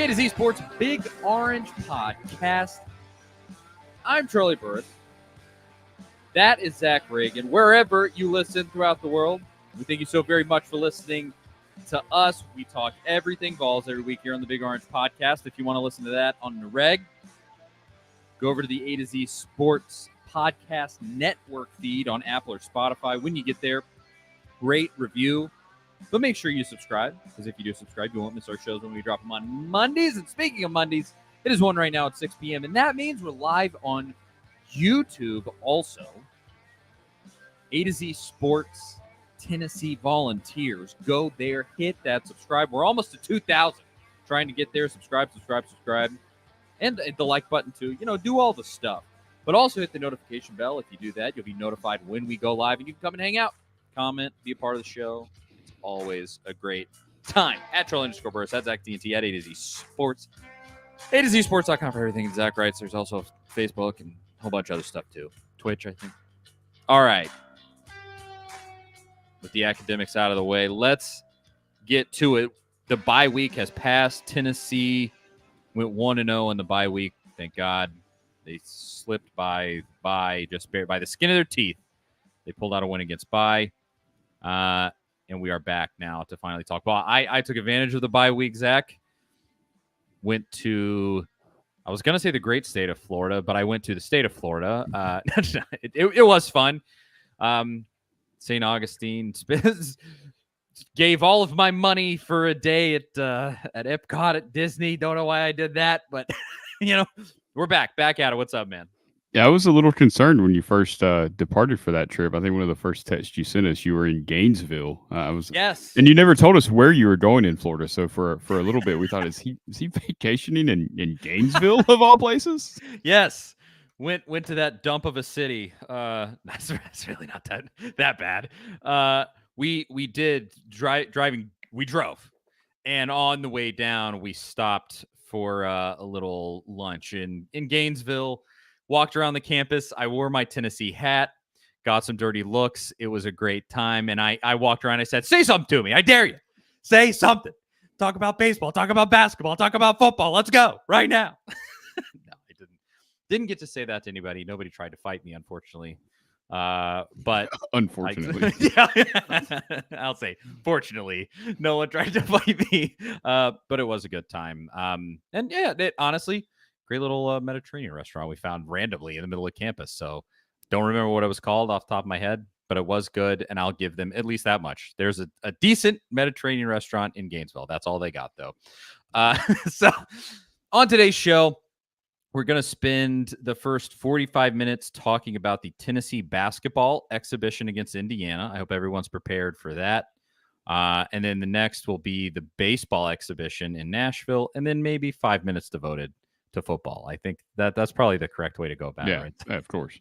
A to Z Sports Big Orange Podcast. I'm Charlie Burris. That is Zach Reagan. Wherever you listen throughout the world, we thank you so very much for listening to us. We talk everything Vols every week here on the Big Orange Podcast. If you want to listen to that on the reg, go over to the A to Z Sports Podcast Network feed on Apple or Spotify. When you get there, rate, review, but make sure you subscribe, because if you do subscribe, you won't miss our shows when we drop them on Mondays. And speaking of Mondays, it is one right now at 6 p.m., and that means we're live on YouTube also. A to Z Sports Tennessee Volunteers. Go there, hit that subscribe. We're almost to 2,000. Trying to get there. Subscribe. And the like button too. You know, do all the stuff. But also hit the notification bell. If you do that, you'll be notified when we go live, and you can come and hang out, comment, be a part of the show. It's always a great time. At Troll_Burst, that's Zach DNT, at A to Z Sports. A to Z Sports.com for everything Zach writes. There's also Facebook and a whole bunch of other stuff too. Twitch, I think. All right. With the academics out of the way, let's get to it. The bye week has passed. Tennessee went 1-0 in the bye week. Thank God. They slipped by just by the skin of their teeth. They pulled out a win against bye. And we are back now to finally talk ball. I took advantage of the bye week, Zach. Went to, I was going to say the great state of Florida, but I went to the state of Florida. It was fun. St. Augustine gave all of my money for a day at Epcot at Disney. Don't know why I did that, but we're back at it. What's up, man? Yeah, I was a little concerned when you first departed for that trip. I think one of the first texts you sent us, you were in Gainesville. Yes, and you never told us where you were going in Florida. So for a little bit, we thought, is he vacationing in Gainesville of all places? Yes. Went to that dump of a city. That's really not that bad. We did driving. We drove, and on the way down, we stopped for a little lunch in Gainesville. Walked around the campus. I wore my Tennessee hat. Got some dirty looks. It was a great time. And I walked around. I said, "Say something to me. I dare you. Say something. Talk about baseball. Talk about basketball. Talk about football. Let's go right now." Didn't get to say that to anybody. Nobody tried to fight me, unfortunately. But unfortunately, I'll say, fortunately, no one tried to fight me. But it was a good time. And yeah, honestly, great little Mediterranean restaurant we found randomly in the middle of campus. So don't remember what it was called off the top of my head, but it was good. And I'll give them at least that much. There's a decent Mediterranean restaurant in Gainesville. That's all they got, though. So on today's show, we're going to spend the first 45 minutes talking about the Tennessee basketball exhibition against Indiana. I hope everyone's prepared for that. And then the next will be the baseball exhibition in Nashville, and then maybe 5 minutes devoted to football. I think that's probably the correct way to go about it. Right? Of course.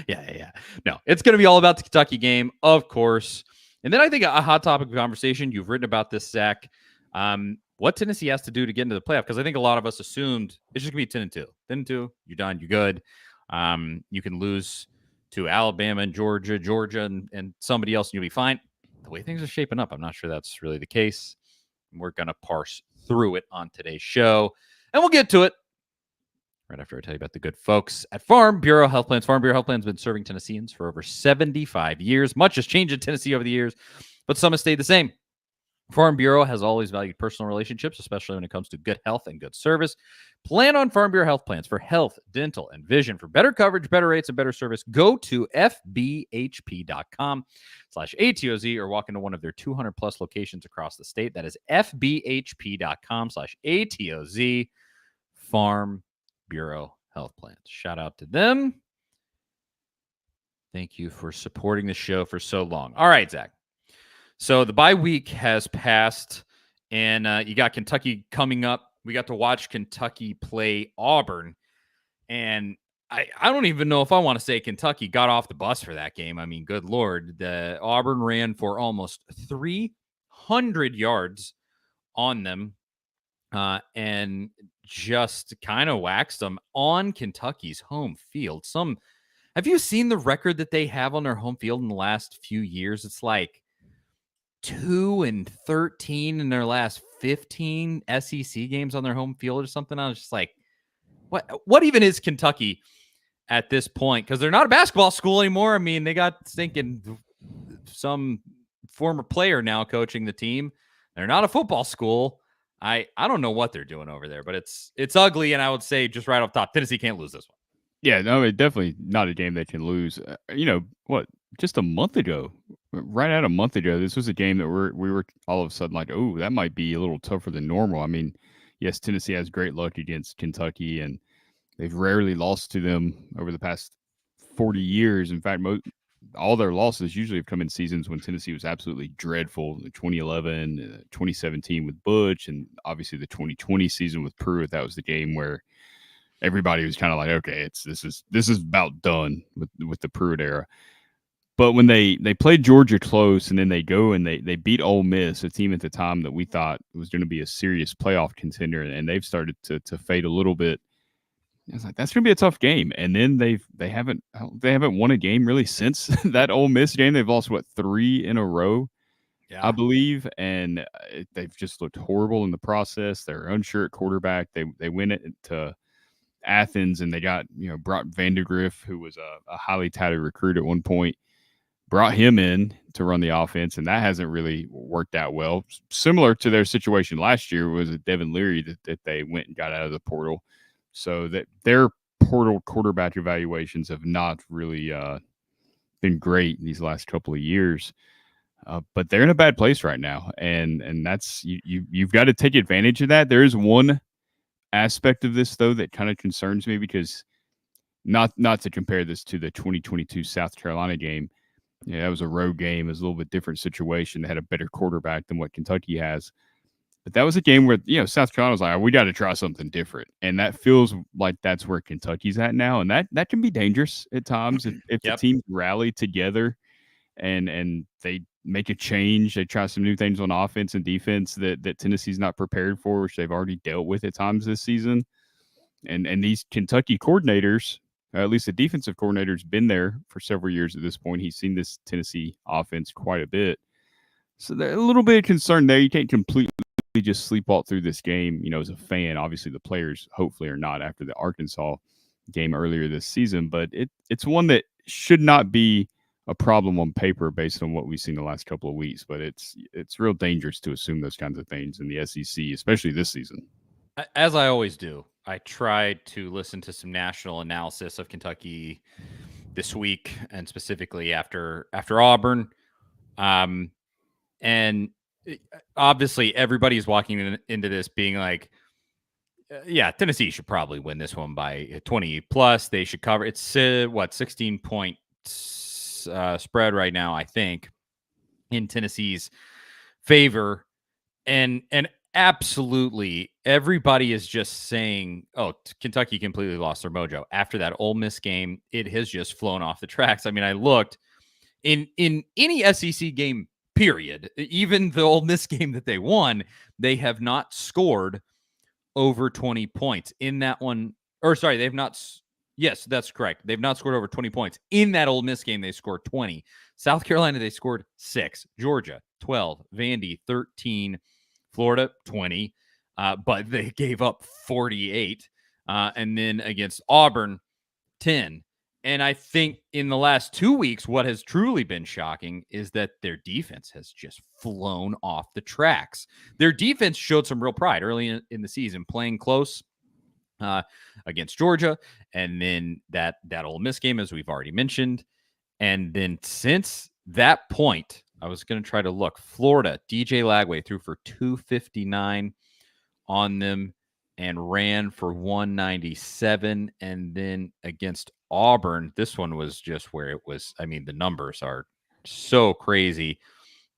Yeah. No, it's going to be all about the Kentucky game, of course. And then I think a hot topic of conversation, you've written about this, Zach, what Tennessee has to do to get into the playoff, because I think a lot of us assumed it's just going to be 10-2. 10-2, you're done, you're good. You can lose to Alabama and Georgia and somebody else, and you'll be fine. The way things are shaping up, I'm not sure that's really the case. We're going to parse through it on today's show, and we'll get to it right after I tell you about the good folks at Farm Bureau Health Plans. Farm Bureau Health Plans have been serving Tennesseans for over 75 years. Much has changed in Tennessee over the years, but some has stayed the same. Farm Bureau has always valued personal relationships, especially when it comes to good health and good service. Plan on Farm Bureau Health Plans for health, dental, and vision. For better coverage, better rates, and better service, go to fbhp.com/ATOZ or walk into one of their 200-plus locations across the state. That is fbhp.com/ATOZ. Farm Bureau Health Plans. Shout out to them. Thank you for supporting the show for so long. All right, Zach. So the bye week has passed, and you got Kentucky coming up. We got to watch Kentucky play Auburn, and I don't even know if I want to say Kentucky got off the bus for that game. I mean, good Lord. The Auburn ran for almost 300 yards on them and just kind of waxed them on Kentucky's home field. Have you seen the record that they have on their home field in the last few years? It's like 2-13 in their last 15 SEC games on their home field or something. I was just like, what even is Kentucky at this point? Because they're not a basketball school anymore. I mean, they got thinking some former player now coaching the team. They're not a football school. I don't know what they're doing over there, but it's ugly. And I would say just right off top, Tennessee can't lose this one. Yeah, no, it definitely not a game they can lose. Just a month ago, right at a month ago, this was a game that we were all of a sudden like, oh, that might be a little tougher than normal. I mean, yes, Tennessee has great luck against Kentucky, and they've rarely lost to them over the past 40 years. In fact, all their losses usually have come in seasons when Tennessee was absolutely dreadful. 2011, 2017 with Butch, and obviously the 2020 season with Pruitt. That was the game where everybody was kind of like, okay, this is about done with the Pruitt era. But when they played Georgia close, and then they go and they beat Ole Miss, a team at the time that we thought was going to be a serious playoff contender, and they've started to fade a little bit. I was like, that's going to be a tough game. And then they haven't won a game really since that Ole Miss game. They've lost 3 in a row, I believe, and they've just looked horrible in the process. They're unsure at quarterback. They win it to Athens, and they got Brock Vandegrift, who was a highly touted recruit at one point, brought him in to run the offense, and that hasn't really worked out well. Similar to their situation last year was Devin Leary that they went and got out of the portal. So that their portal quarterback evaluations have not really been great these last couple of years. But they're in a bad place right now, and that's you've got to take advantage of that. There is one aspect of this though that kind of concerns me, because not to compare this to the 2022 South Carolina game. Yeah, that was a road game. It was a little bit different situation. They had a better quarterback than what Kentucky has. But that was a game where, South Carolina was like, we got to try something different. And that feels like that's where Kentucky's at now. And that can be dangerous at times if the teams rally together and they make a change. They try some new things on offense and defense that Tennessee's not prepared for, which they've already dealt with at times this season. And these Kentucky coordinators, at least the defensive coordinator's been there for several years at this point. He's seen this Tennessee offense quite a bit. So there's a little bit of concern there. You can't completely just sleepwalk through this game, as a fan. Obviously, the players hopefully are not after the Arkansas game earlier this season, but it's one that should not be a problem on paper based on what we've seen the last couple of weeks. But it's real dangerous to assume those kinds of things in the SEC, especially this season. As I always do, I tried to listen to some national analysis of Kentucky this week, and specifically after Auburn. And obviously everybody's walking into this being like, yeah, Tennessee should probably win this one by 20 plus. They should cover. It's 16 point spread right now, I think, in Tennessee's favor. And absolutely everybody is just saying, oh, Kentucky completely lost their mojo after that Ole Miss game. It has just flown off the tracks. I mean, I looked in any SEC game, period, even the Ole Miss game that they won, they have not scored over 20 points in that one. Or sorry, they've not. Yes, that's correct. They've not scored over 20 points. In that Ole Miss game, they scored 20. South Carolina, they scored 6. Georgia, 12. Vandy, 13. Florida, 20. But they gave up 48. And then against Auburn, 10. And I think in the last 2 weeks, what has truly been shocking is that their defense has just flown off the tracks. Their defense showed some real pride early in the season, playing close against Georgia. And then that Ole Miss game, as we've already mentioned. And then since that point, I was going to try to look. Florida, DJ Lagway threw for 259 on them and ran for 197. And then against Auburn, this one was just where it was. I mean, the numbers are so crazy.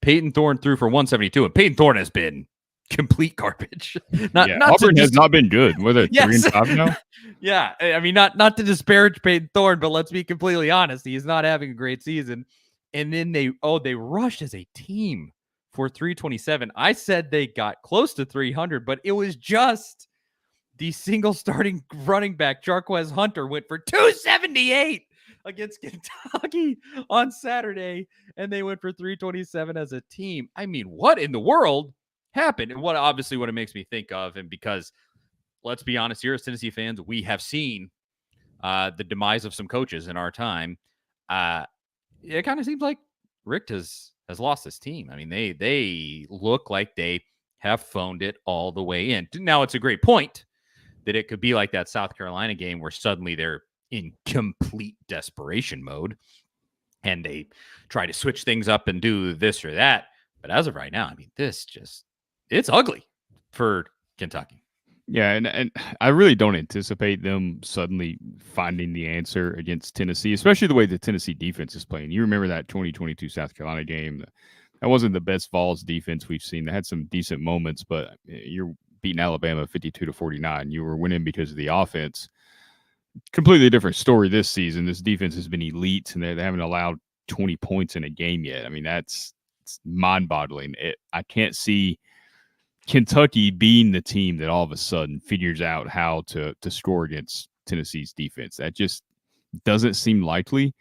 Peyton Thorne threw for 172, and Peyton Thorne has been complete garbage. Auburn has not been good. Were they 3-5 now? Yeah, I mean, not to disparage Peyton Thorne, but let's be completely honest. He is not having a great season. And then they rushed as a team for 327. I said they got close to 300, but it was just the single starting running back, Jarquez Hunter, went for 278 against Kentucky on Saturday, and they went for 327 as a team. I mean, what in the world happen. And what it makes me think of, and because let's be honest here as Tennessee fans, we have seen the demise of some coaches in our time. It kind of seems like Richt has lost his team. I mean, they look like they have phoned it all the way in. Now, it's a great point that it could be like that South Carolina game where suddenly they're in complete desperation mode and they try to switch things up and do this or that. But as of right now, I mean, it's ugly for Kentucky. Yeah, and I really don't anticipate them suddenly finding the answer against Tennessee, especially the way the Tennessee defense is playing. You remember that 2022 South Carolina game? That wasn't the best Vols defense we've seen. They had some decent moments, but you're beating Alabama 52-49. You were winning because of the offense. Completely different story this season. This defense has been elite, and they haven't allowed 20 points in a game yet. I mean, it's mind-boggling. I can't see Kentucky being the team that all of a sudden figures out how to score against Tennessee's defense. That just doesn't seem likely.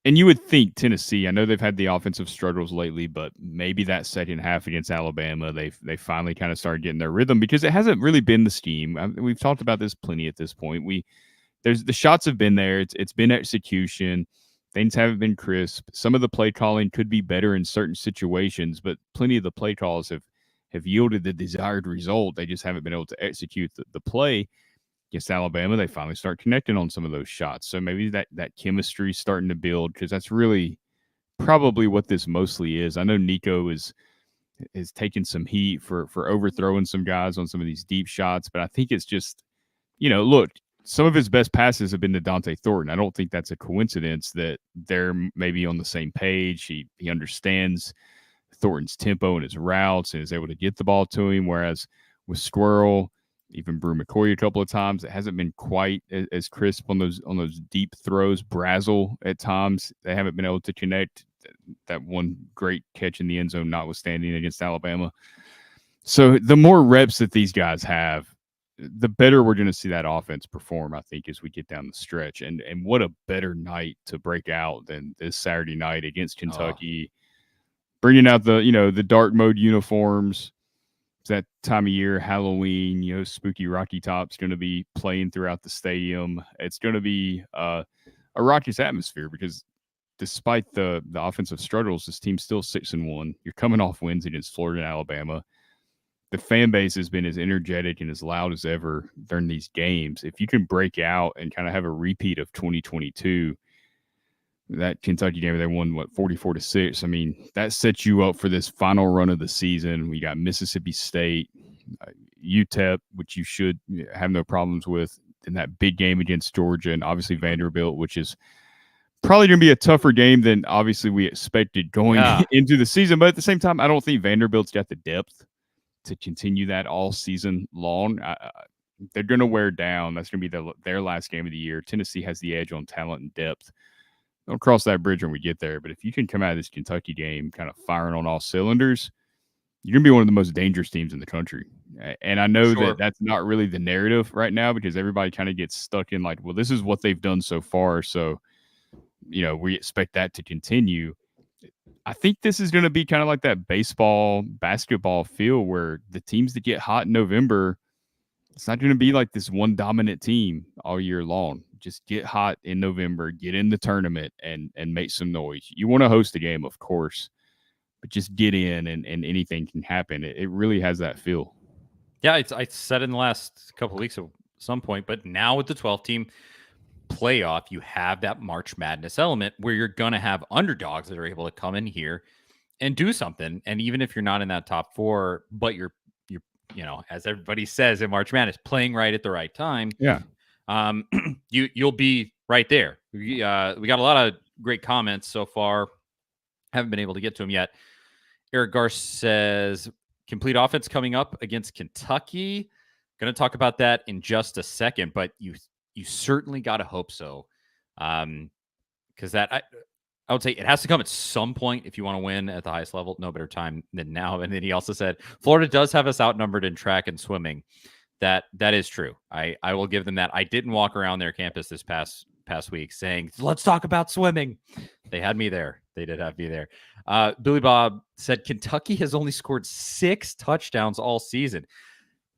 And you would think Tennessee, I know they've had the offensive struggles lately, but maybe that second half against Alabama, they finally kind of started getting their rhythm, because it hasn't really been the scheme. We've talked about this plenty at this point. There's the shots have been there. It's been execution. Things haven't been crisp. Some of the play calling could be better in certain situations, but plenty of the play calls have yielded the desired result. They just haven't been able to execute the play. Against Alabama, they finally start connecting on some of those shots. So maybe that chemistry is starting to build, because that's really probably what this mostly is. I know Nico is taking some heat for overthrowing some guys on some of these deep shots, but I think it's just, look, some of his best passes have been to Dante Thornton. I don't think that's a coincidence that they're maybe on the same page. He understands Thornton's tempo and his routes and is able to get the ball to him. Whereas with Squirrel, even Brew McCoy a couple of times, it hasn't been quite as crisp on those deep throws. Brazel at times, they haven't been able to connect. That one great catch in the end zone notwithstanding against Alabama. So the more reps that these guys have, the better we're going to see that offense perform, I think, as we get down the stretch. And what a better night to break out than this Saturday night against Kentucky. Bringing out the dark mode uniforms. It's that time of year, Halloween, spooky Rocky Top's going to be playing throughout the stadium. It's going to be a raucous atmosphere, because despite the offensive struggles, this team's still 6-1. You're coming off wins against Florida and Alabama. The fan base has been as energetic and as loud as ever during these games. If you can break out and kind of have a repeat of 2022, that Kentucky game, they won 44-6. I mean, that sets you up for this final run of the season. We got Mississippi State, UTEP, which you should have no problems with, in that big game against Georgia, and obviously Vanderbilt, which is probably going to be a tougher game than obviously we expected going into the season. But at the same time, I don't think Vanderbilt's got the depth to continue that all season long. They're going to wear down. That's going to be their last game of the year. Tennessee has the edge on talent and depth. Don't cross that bridge when we get there. But if you can come out of this Kentucky game kind of firing on all cylinders, you're going to be one of the most dangerous teams in the country. And I know that that's not really the narrative right now, because everybody kind of gets stuck in like, well, this is what they've done so far. So, we expect that to continue. I think this is going to be kind of like that baseball, basketball feel, where the teams that get hot in November, it's not going to be like this one dominant team all year long. Just get hot in November, get in the tournament, and make some noise. You want to host a game, of course, but just get in and anything can happen. It really has that feel. Yeah, I said in the last couple of weeks at some point, but now with the 12-team playoff, you have that March Madness element where you're going to have underdogs that are able to come in here and do something. And even if you're not in that top four, but you're as everybody says in March Madness, playing right at the right time. Yeah. You'll be right there. We got a lot of great comments so far. Haven't been able to get to them yet. Eric Garce says, complete offense coming up against Kentucky. Going to talk about that in just a second, but you certainly got to hope so. Because that I would say it has to come at some point if you want to win at the highest level. No better time than now. And then he also said, Florida does have us outnumbered in track and swimming. That is true. I will give them that. I didn't walk around their campus this past past week saying, let's talk about swimming. They had me there. They did have me there. Billy Bob said Kentucky has only scored 6 touchdowns all season.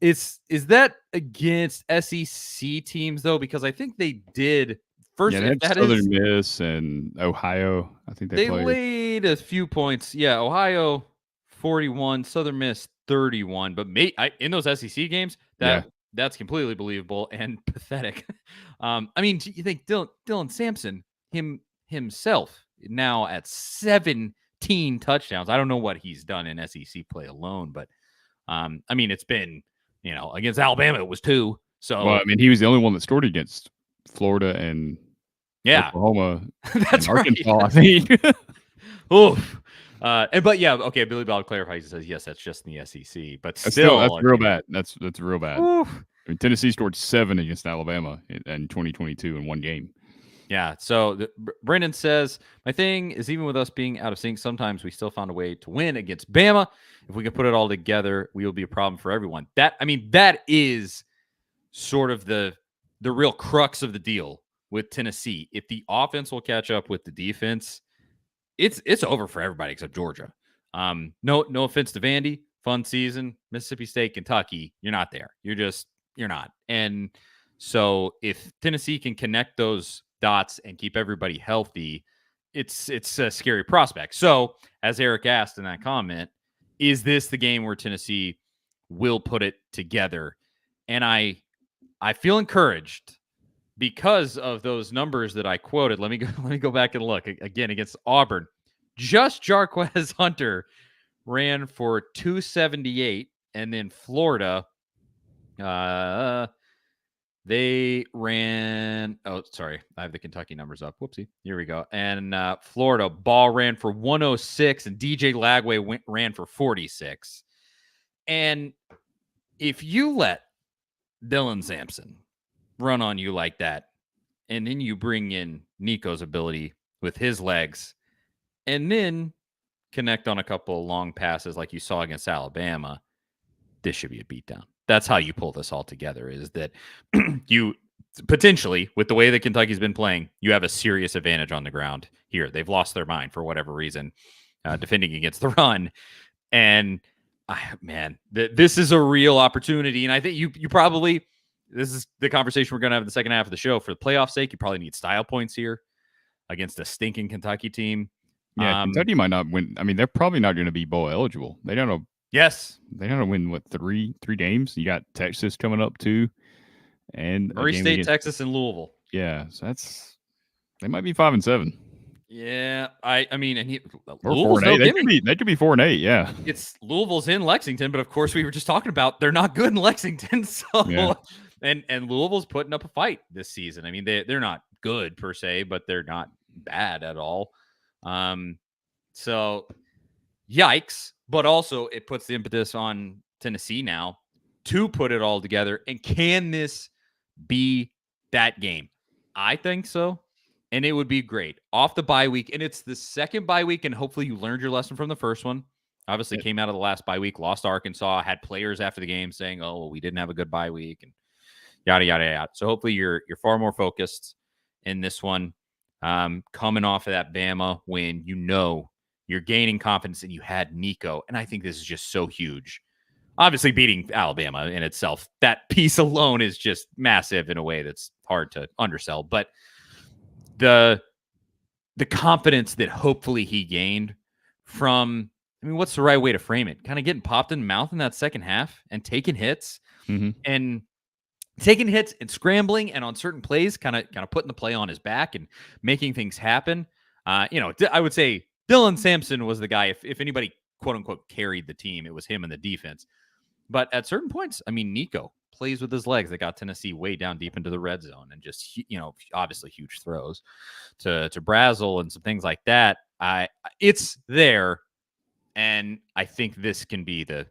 Is that against SEC teams though? Because I think they did first. Yeah, they If had that Southern is, Miss and Ohio. I think they they played. laid a few points. Yeah, Ohio 41, Southern Miss 31. But in those SEC games, that's completely believable and pathetic. I mean, you think Dylan Sampson himself now at 17 touchdowns. I don't know what he's done in SEC play alone, but I mean, it's been, against Alabama it was 2. So Well, I mean, he was the only one that scored against Florida and Oklahoma that's and Arkansas, right. I think. Oof. But yeah, okay. Billy Bob clarifies. He says, yes, that's just in the SEC, but That's still, real bad. That's real bad. Oof. I mean, Tennessee scored 7 against Alabama in 2022 in one game. Yeah. So Brendan says, my thing is, even with us being out of sync, sometimes we still found a way to win against Bama. If we can put it all together, we will be a problem for everyone. That is sort of the real crux of the deal with Tennessee. If the offense will catch up with the defense, it's over for everybody except Georgia. No offense to Vandy, fun season. Mississippi State, Kentucky, you're not there. You're not. And so if Tennessee can connect those dots and keep everybody healthy, it's a scary prospect. So as Eric asked in that comment, is this the game where Tennessee will put it together? And I feel encouraged because of those numbers that I quoted. Let me go back and look again against Auburn. Just Jarquez Hunter ran for 278, and then Florida, they ran. Oh, sorry, I have the Kentucky numbers up. Whoopsie. Here we go. And Florida Ball ran for 106, and DJ Lagway ran for 46. And if you let Dylan Sampson run on you like that, and then you bring in Nico's ability with his legs, and then connect on a couple of long passes like you saw against Alabama, this should be a beatdown. That's how you pull this all together, is that you potentially, with the way that Kentucky's been playing, you have a serious advantage on the ground here. They've lost their mind for whatever reason, defending against the run. And this is a real opportunity. And I think you probably, this is the conversation we're going to have in the second half of the show. For the playoff sake, you probably need style points here against a stinking Kentucky team. Yeah, Kentucky might not win. I mean, they're probably not going to be bowl eligible. They don't know. Yes. They don't know win, what, three games? You got Texas coming up, too. And Murray State, Texas, and Louisville. Yeah, so they might be 5-7. Yeah, I mean, and Louisville's 4-8. They could be 4-8. Yeah, it's Louisville's in Lexington, but of course we were just talking about they're not good in Lexington. So, yeah. and Louisville's putting up a fight this season. I mean, they're not good per se, but they're not bad at all. So, yikes! But also it puts the impetus on Tennessee now to put it all together. And can this be that game? I think so. And it would be great off the bye week. And it's the second bye week. And hopefully you learned your lesson from the first one. Obviously came out of the last bye week, lost to Arkansas, had players after the game saying, oh, we didn't have a good bye week and yada, yada, yada. So hopefully you're far more focused in this one. Coming off of that Bama win, you're gaining confidence and you had Nico. And I think this is just so huge. Obviously beating Alabama in itself, that piece alone is just massive in a way that's hard to undersell. But the confidence that hopefully he gained from, I mean, what's the right way to frame it? Kind of getting popped in the mouth in that second half and taking hits and scrambling and on certain plays, kind of putting the play on his back and making things happen. I would say Dylan Sampson was the guy. If anybody quote unquote carried the team, it was him and the defense. But at certain points, I mean, Nico plays with his legs that got Tennessee way down deep into the red zone and just, obviously huge throws to Brazel and some things like that. It's there. And I think this can be the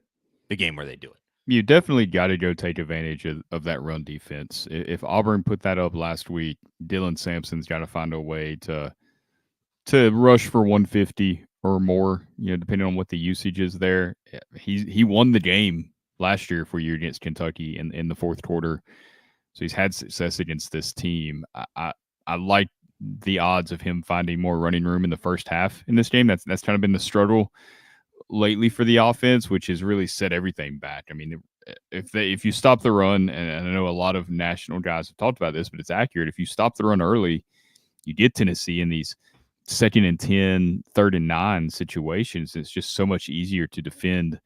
game where they do it. You definitely got to go take advantage of that run defense. If Auburn put that up last week, Dylan Sampson's got to find a way to rush for 150 or more, depending on what the usage is there. He won the game last year for you against Kentucky in the fourth quarter. So he's had success against this team. I like the odds of him finding more running room in the first half in this game. That's kind of been the struggle lately for the offense, which has really set everything back. I mean, if you stop the run, and I know a lot of national guys have talked about this, but it's accurate. If you stop the run early, you get Tennessee in these 2nd and 10, 3rd and 9 situations. It's just so much easier to defend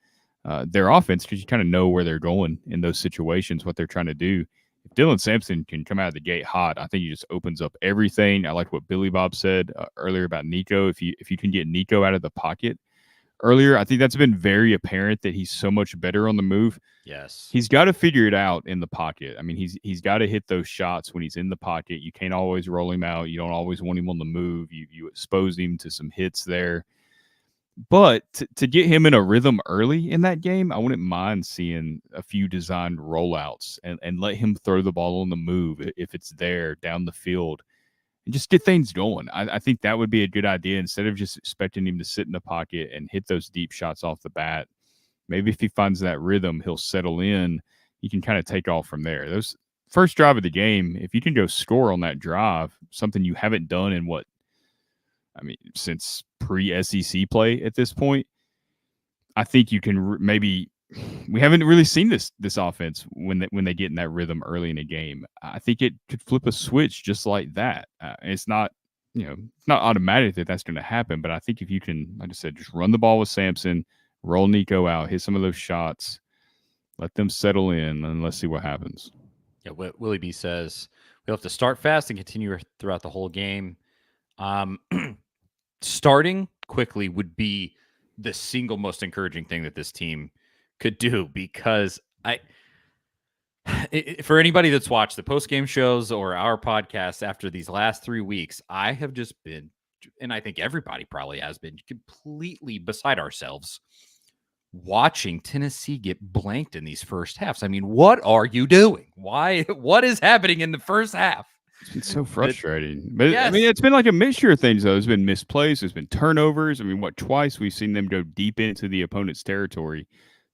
their offense because you kind of know where they're going in those situations, what they're trying to do. If Dylan Sampson can come out of the gate hot, I think he just opens up everything. I like what Billy Bob said earlier about Nico. If you can get Nico out of the pocket earlier, I think that's been very apparent that he's so much better on the move. Yes. He's got to figure it out in the pocket. I mean, he's got to hit those shots when he's in the pocket. You can't always roll him out. You don't always want him on the move. You expose him to some hits there. But to get him in a rhythm early in that game, I wouldn't mind seeing a few designed rollouts and let him throw the ball on the move if it's there down the field and just get things going. I think that would be a good idea instead of just expecting him to sit in the pocket and hit those deep shots off the bat. Maybe if he finds that rhythm, he'll settle in. He can kind of take off from there. Those first drive of the game, if you can go score on that drive, something you haven't done in since pre-SEC play at this point, I think you can maybe. We haven't really seen this offense when they get in that rhythm early in a game. I think it could flip a switch just like that. It's not it's not automatic that that's going to happen, but I think if you can, like I said, just run the ball with Sampson, roll Nico out, hit some of those shots, let them settle in, and let's see what happens. Yeah, Willie B says we'll have to start fast and continue throughout the whole game. Starting quickly would be the single most encouraging thing that this team could do, because for anybody that's watched the post-game shows or our podcast after these last 3 weeks, I have just been, and I think everybody probably has been, completely beside ourselves watching Tennessee get blanked in these first halves. I mean, what are you doing? What is happening in the first half? It's so frustrating. But yes. I mean, it's been like a mixture of things, though. There's been misplays, there's been turnovers. I mean, twice we've seen them go deep into the opponent's territory,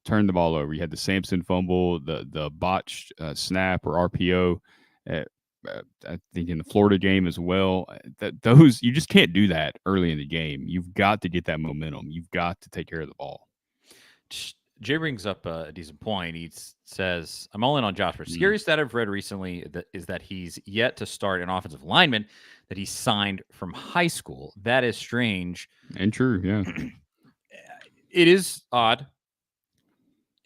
turn the ball over. You had the Sampson fumble, the botched snap or RPO, I think in the Florida game as well. Those you just can't do that early in the game. You've got to get that momentum. You've got to take care of the ball. Jay brings up a decent point. He says, I'm all in on Josh. But scariest that I've read recently is that he's yet to start an offensive lineman that he signed from high school. That is strange. And true, yeah. It is odd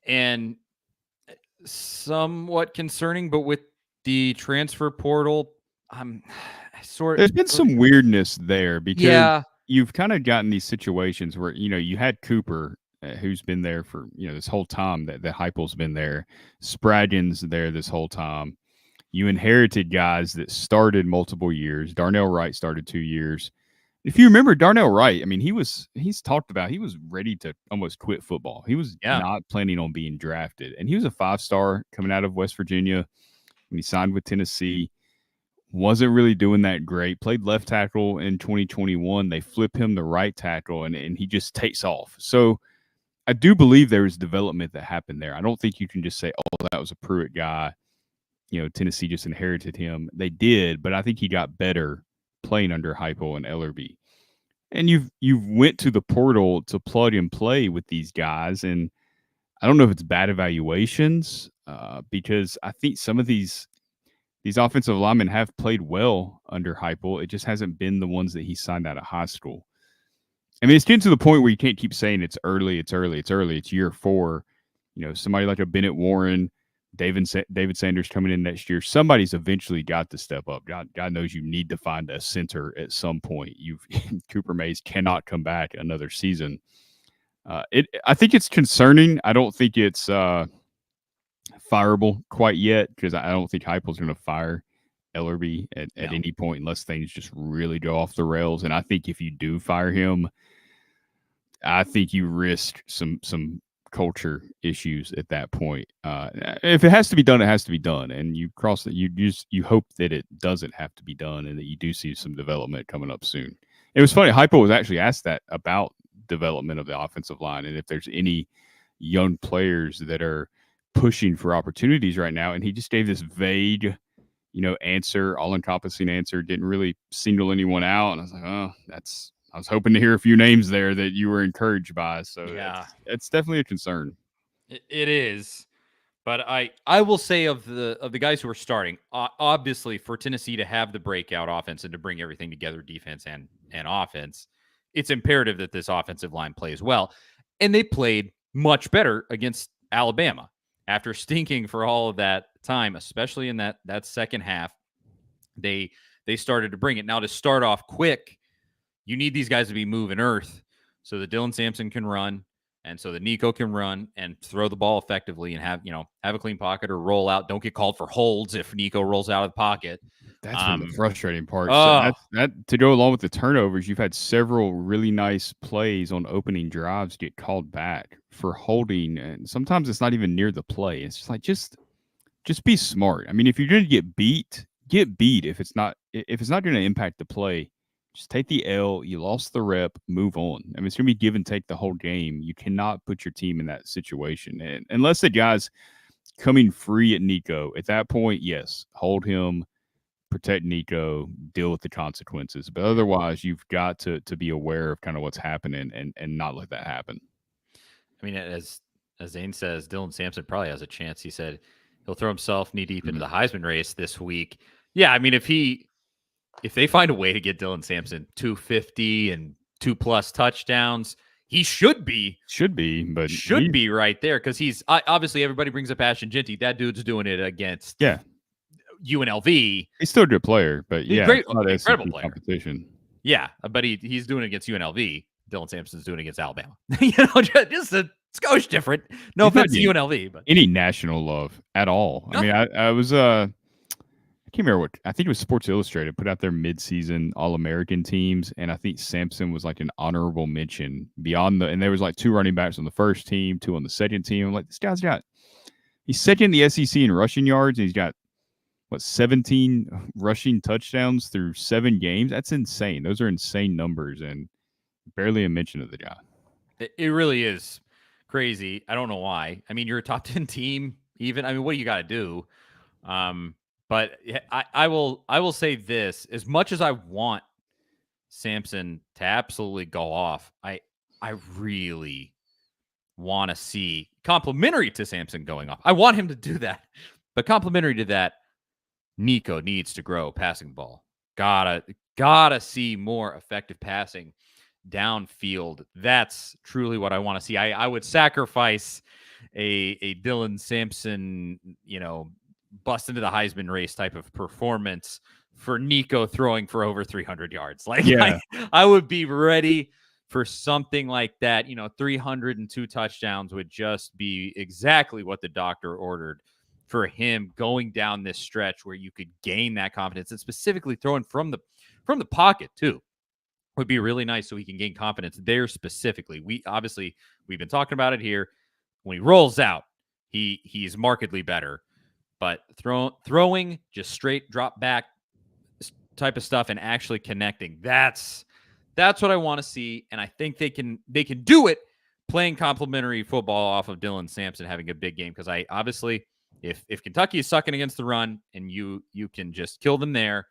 and somewhat concerning, but with the transfer portal, there's been some weirdness there because you've kind of gotten these situations where, you had Cooper, who's been there for, this whole time that Heupel's been there. Spraggins there this whole time. You inherited guys that started multiple years. Darnell Wright started 2 years. If you remember Darnell Wright, I mean, he's talked about, he was ready to almost quit football. He was not planning on being drafted. And he was a 5-star coming out of West Virginia when he signed with Tennessee. Wasn't really doing that great. Played left tackle in 2021. They flip him to right tackle, and he just takes off. So I do believe there was development that happened there. I don't think you can just say, oh, that was a Pruitt guy. Tennessee just inherited him. They did, but I think he got better playing under Heupel and Ellerbe. And you've went to the portal to plug and play with these guys, and I don't know if it's bad evaluations because I think some of these offensive linemen have played well under Heupel. It just hasn't been the ones that he signed out of high school. I mean, it's getting to the point where you can't keep saying it's early. It's year 4. Somebody like a Bennett Warren, David Sanders coming in next year. Somebody's eventually got to step up. God knows you need to find a center at some point. Cooper Mays cannot come back another season. I think it's concerning. I don't think it's fireable quite yet because I don't think Heupel's going to fire Ellerbe at any point unless things just really go off the rails. And I think if you do fire him, I think you risk some culture issues at that point. If it has to be done, it has to be done. And you cross that, you hope that it doesn't have to be done and that you do see some development coming up soon. It was funny. Heupel was actually asked that about development of the offensive line and if there's any young players that are pushing for opportunities right now. And he just gave this vague, answer, all-encompassing answer. Didn't really single anyone out, and I was like, oh, I was hoping to hear a few names there that you were encouraged by. So Yeah, it's definitely a concern. it is. But I will say of the guys who are starting, obviously for Tennessee to have the breakout offense and to bring everything together, defense and offense, it's imperative that this offensive line plays well. And they played much better against Alabama after stinking for all of that time, especially in that second half. They started to bring it. Now to start off quick, you need these guys to be moving earth so that Dylan Sampson can run and so that Nico can run and throw the ball effectively and have a clean pocket or roll out. Don't get called for holds if Nico rolls out of the pocket. That's been the frustrating part. So Oh, that to go along with the turnovers, you've had several really nice plays on opening drives get called back for holding, and sometimes it's not even near the play. It's just like just be smart. I mean, if you're going to get beat. If it's not going to impact the play, just take the L. You lost the rep, move on. I mean, it's going to be give and take the whole game. You cannot put your team in that situation, and unless the guy's coming free at Nico, at that point, yes, hold him, protect Nico, deal with the consequences. But otherwise, you've got to be aware of kind of what's happening and not let that happen. I mean, as Zane says, Dylan Sampson probably has a chance. He said he'll throw himself knee deep into the Heisman race this week. Yeah, I mean, if they find a way to get Dylan Sampson 250 and 2+ touchdowns, he should be right there because he's obviously everybody brings up Ashton Genty. That dude's doing it against UNLV. He's still a good player, but he's great, incredible player. Competition. Yeah, but he's doing it against UNLV. Dylan Sampson's doing it against Alabama. Just a skosh different. No offense to UNLV, but any national love at all. No. I mean, I was I can't remember what, I think it was Sports Illustrated put out their midseason All-American teams, and I think Sampson was like an honorable mention beyond and there was like 2 running backs on the first team, 2 on the second team. I'm like, this guy's he's second in the SEC in rushing yards, and he's got 17 rushing touchdowns through 7 games. That's insane. Those are insane numbers, and barely a mention of the guy. It really is crazy. I don't know why. I mean, you're a top 10 team even. I mean, what do you got to do? But I will say this: as much as I want Sampson to absolutely go off, I really want to see complimentary to Sampson going off. I want him to do that, but complimentary to that, Nico needs to grow passing the ball. Gotta see more effective passing downfield. That's truly what I want to see. I would sacrifice a Dylan Sampson, bust into the Heisman race type of performance for Nico throwing for over 300 yards. Like, yeah. I would be ready for something like that. 302 touchdowns would just be exactly what the doctor ordered for him going down this stretch where you could gain that confidence, and specifically throwing from the pocket too would be really nice so he can gain confidence there specifically. We've been talking about it here. When he rolls out, he's markedly better. But throwing just straight drop back type of stuff and actually connecting, that's what I want to see. And I think they can do it playing complimentary football off of Dylan Sampson having a big game. Because if Kentucky is sucking against the run and you can just kill them there,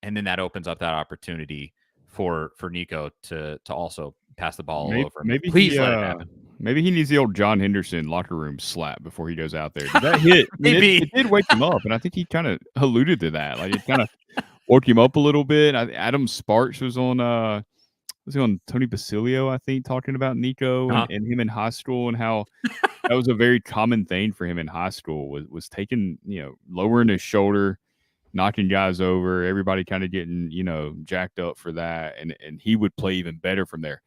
and then that opens up that opportunity for Nico to also pass the ball over. Please let it happen. Maybe he needs the old John Henderson locker room slap before he goes out there. Did that hit? Maybe. It did wake him up, and I think he kind of alluded to that. Like, it kind of woke him up a little bit. Adam Sparks was on Tony Basilio, I think, talking about Nico and him in high school, and how that was a very common thing for him in high school was taking, lowering his shoulder, knocking guys over, everybody kind of getting, jacked up for that. And he would play even better from there.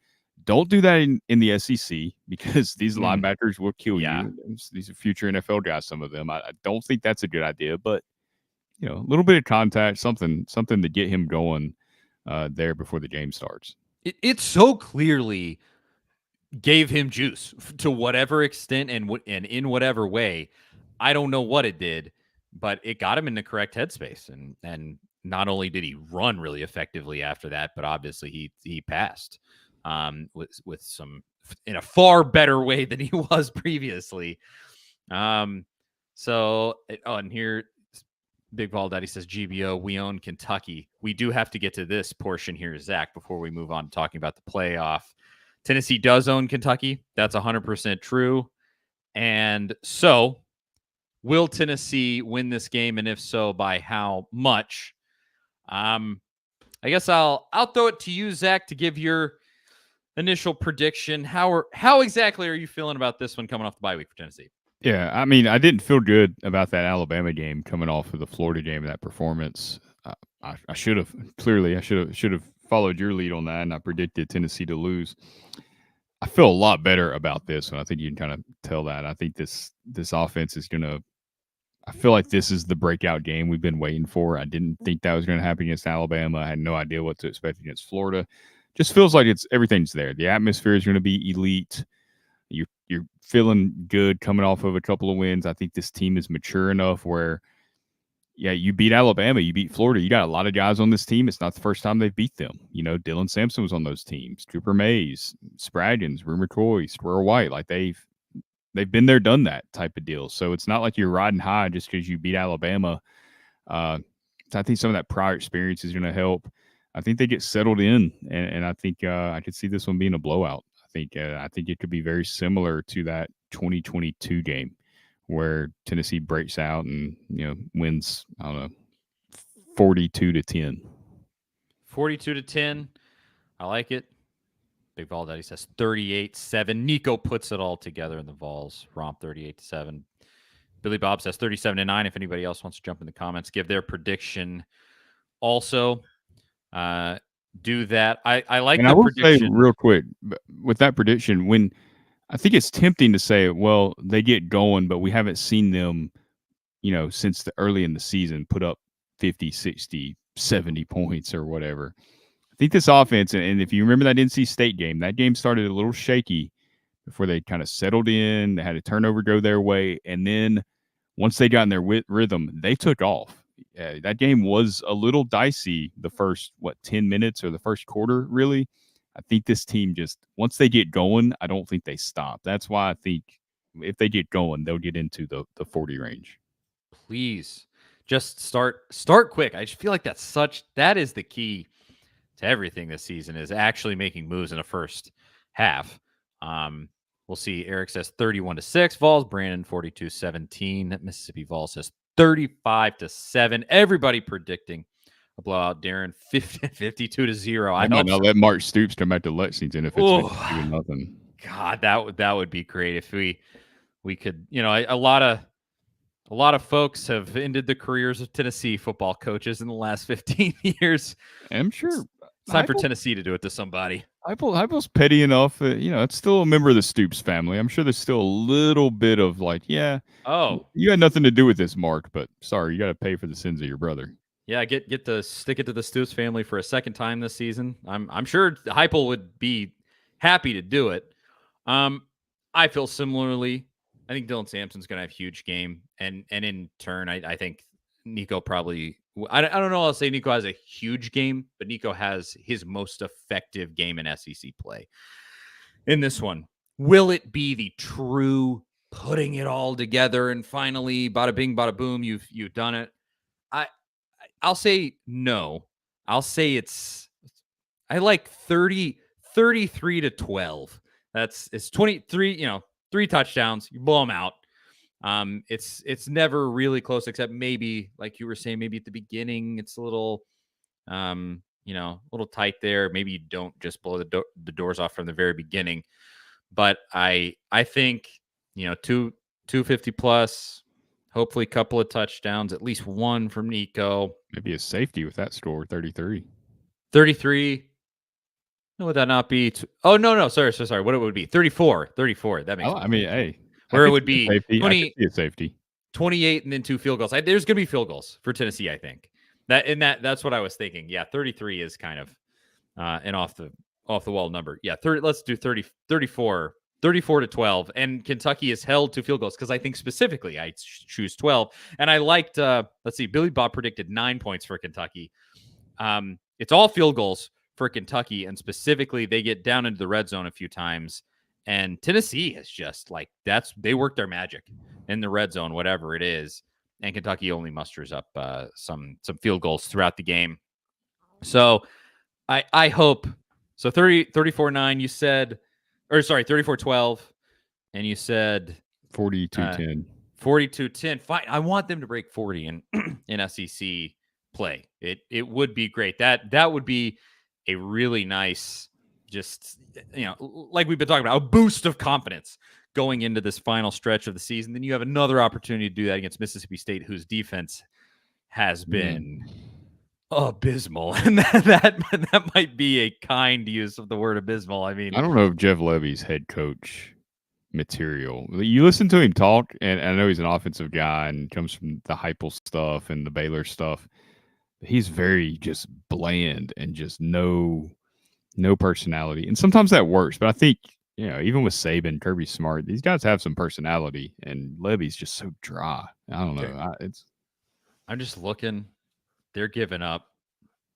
Don't do that in the SEC, because these linebackers will kill you. These are future NFL guys, some of them. I don't think that's a good idea, but, a little bit of contact, something to get him going there before the game starts. It so clearly gave him juice to whatever extent and in whatever way. I don't know what it did, but it got him in the correct headspace. And not only did he run really effectively after that, but obviously he passed with some in a far better way than he was previously. And here Big Vol Daddy says, GBO, we own Kentucky. We do have to get to this portion here, Zach, before we move on to talking about the playoff. Tennessee does own Kentucky. That's 100% true. And so, will Tennessee win this game? And if so, by how much? I guess I'll throw it to you, Zach, to give your initial prediction. How exactly are you feeling about this one coming off the bye week for Tennessee? Yeah, I mean, I didn't feel good about that Alabama game coming off of the Florida game and that performance. I should have followed your lead on that, and I predicted Tennessee to lose. I feel a lot better about this one. I think you can kind of tell that. I think this offense is gonna. I feel like this is the breakout game we've been waiting for. I didn't think that was going to happen against Alabama. I had no idea what to expect against Florida. Just feels like everything's there. The atmosphere is going to be elite. You're feeling good coming off of a couple of wins. I think this team is mature enough where, yeah, you beat Alabama, you beat Florida. You got a lot of guys on this team. It's not the first time they've beat them. You know, Dylan Sampson was on those teams. Cooper Mays, Spraggins, Rumor Troy, Squirrel White. Like they've been there, done that type of deal. So it's not like you're riding high just because you beat Alabama. So I think some of that prior experience is going to help. I think they get settled in, and I think I could see this one being a blowout. I think it could be very similar to that 2022 game where Tennessee breaks out and wins. I don't know, 42-10. 42-10. I like it. Big Vol Daddy says 38-7. Nico puts it all together in the Vols. Romp 38-7. Billy Bob says 37-9. If anybody else wants to jump in the comments, give their prediction. Also, do that. I like and the I will prediction. say real quick with that prediction, when I think it's tempting to say, well, they get going, but we haven't seen them, since the early in the season put up 50, 60, 70 points or whatever. I think this offense, and if you remember that NC State game, that game started a little shaky before they kind of settled in. They had a turnover go their way, and then once they got in their rhythm, they took off. That game was a little dicey the first 10 minutes or the first quarter, really. I think this team just, once they get going, I don't think they stop. That's why I think if they get going, they'll get into the 40 range. Please just start quick. I just feel like that is the key to everything this season, is actually making moves in the first half. We'll see. Eric says 31-6 Vols. Brandon 42-17. Mississippi Vols says 35-7. Everybody predicting a blowout. Darren 52-0. I might not let Mark Stoops come back to Lexington if it's 52-0. God, that would be great if we could. A lot of folks have ended the careers of Tennessee football coaches in the last 15 years. I'm sure it's time for Tennessee to do it to somebody. Heupel's petty enough. It's still a member of the Stoops family. I'm sure there's still a little bit of like, you had nothing to do with this, Mark, but sorry, you got to pay for the sins of your brother. Yeah, get to stick it to the Stoops family for a second time this season. I'm sure Heupel would be happy to do it. I feel similarly. I think Dylan Sampson's going to have a huge game, and in turn, I think Nico probably. I don't know. I'll say Nico has a huge game, but Nico has his most effective game in SEC play. In this one, will it be the true putting it all together and finally, bada bing, bada boom, you've done it? I'll say no. I'll say I like 33-12. It's 23. 3 touchdowns. You blow them out. It's never really close, except maybe, like you were saying, maybe at the beginning it's a little, little tight there. Maybe you don't just blow the doors off from the very beginning. But I think 250 plus, hopefully a couple of touchdowns, at least one from Nico. Maybe a safety with that score, 33. 33. Would that not be? No. Sorry. What it would be? 34. That makes sense. I mean, hey. Where it would be safety. 20, a safety. 28 and then 2 field goals. There's going to be field goals for Tennessee, I think. That's what I was thinking. Yeah, 33 is kind of an off the wall number. Yeah, let's do 34-12. And Kentucky is held to field goals because I think specifically I choose 12. And I liked, let's see, Billy Bob predicted 9 points for Kentucky. It's all field goals for Kentucky, and specifically they get down into the red zone a few times. And Tennessee is just like, they work their magic in the red zone, whatever it is. and Kentucky only musters up some field goals throughout the game. So I hope so. 34-9, you said, or sorry, 34-12, and you said 42-10. 42-10. Fine. I want them to break 40 in SEC play. It would be great. That would be a really nice, just, like we've been talking about, a boost of confidence going into this final stretch of the season. Then you have another opportunity to do that against Mississippi State, whose defense has been abysmal, and that might be a kind use of the word abysmal. I mean, I don't know if Jeff Levy's head coach material. You listen to him talk, and I know he's an offensive guy and comes from the Heupel stuff and the Baylor stuff. He's very just bland and just no personality. And sometimes that works, but I think, even with Saban, Kirby Smart, these guys have some personality, and Levy's just so dry. I don't know. I'm just looking. They're giving up,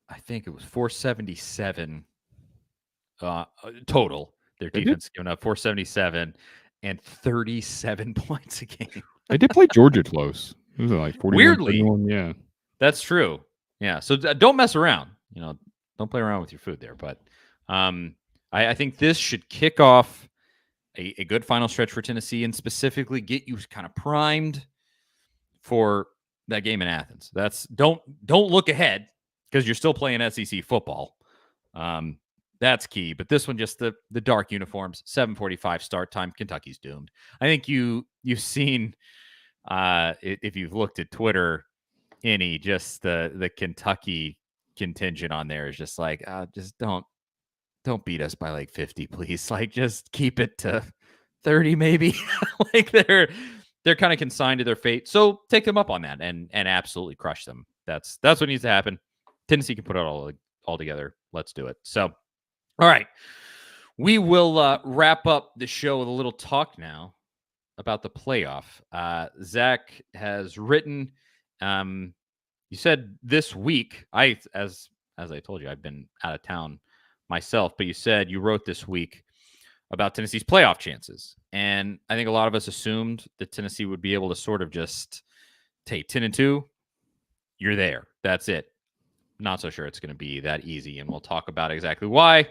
I think it was 477 total. Their defense giving up 477 and 37 points a game. They did play Georgia close. It was like 41. Weirdly, 31, yeah. That's true. Yeah. So don't mess around. Don't play around with your food there. But I think this should kick off a good final stretch for Tennessee, and specifically get you kind of primed for that game in Athens. Don't look ahead, because you're still playing SEC football. That's key. But this one, just the dark uniforms, 7:45 start time. Kentucky's doomed. I think you've seen, if you've looked at Twitter, just the Kentucky contingent on there is just like, just don't beat us by like 50, please. Like, just keep it to 30, maybe. Like, they're kind of consigned to their fate. So take them up on that and absolutely crush them. That's what needs to happen. Tennessee can put it all together. Let's do it. So, all right, we will wrap up the show with a little talk now about the playoff. Zach has written. You said this week. As I told you, I've been out of town myself, but you said you wrote this week about Tennessee's playoff chances. And I think a lot of us assumed that Tennessee would be able to sort of just take 10-2. You're there. That's it. Not so sure it's going to be that easy. And we'll talk about exactly why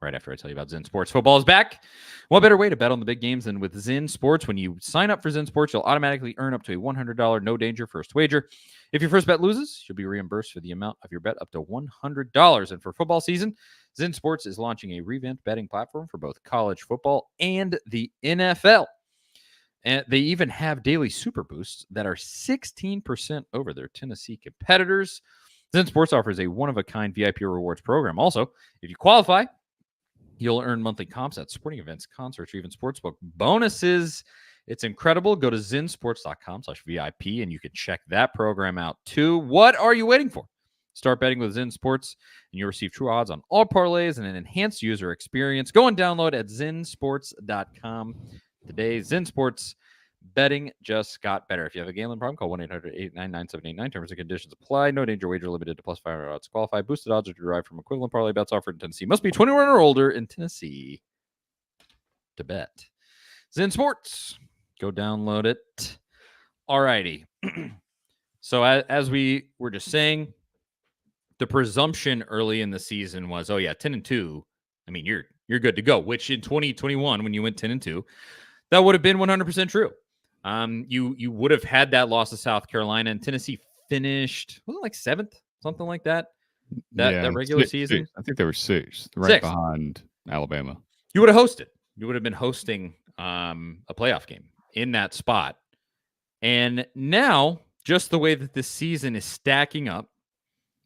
right after I tell you about Zen Sports. Football is back. What better way to bet on the big games than with Zen Sports? When you sign up for Zen Sports, you'll automatically earn up to a $100 no danger first wager. If your first bet loses, you'll be reimbursed for the amount of your bet up to $100. And for football season, Zen Sports is launching a revamped betting platform for both college football and the NFL. And they even have daily super boosts that are 16% over their Tennessee competitors. Zen Sports offers a one-of-a-kind VIP rewards program. Also, if you qualify, you'll earn monthly comps at sporting events, concerts, or even sportsbook bonuses. It's incredible. Go to zensports.com/VIP and you can check that program out too. What are you waiting for? Start betting with Zen Sports and you'll receive true odds on all parlays and an enhanced user experience. Go and download at zensports.com today. Zen Sports, betting just got better. If you have a gambling problem, call 1-800-899-9789. Terms and conditions apply. No danger. Wager limited to plus 500 odds. Qualify. Boosted odds are derived from equivalent parlay bets offered in Tennessee. Must be 21 or older in Tennessee to bet. Zen Sports. Go download it. All righty. So as we were just saying, the presumption early in the season was, 10-2. I mean, you're good to go, which in 2021, when you went 10-2, that would have been 100% true. You would have had that loss to South Carolina, and Tennessee finished, wasn't it like 7th, something like that? That regular season? Six. I think they were 6th, right behind Alabama. You would have hosted. You would have been hosting a playoff game in that spot. And now, just the way that this season is stacking up,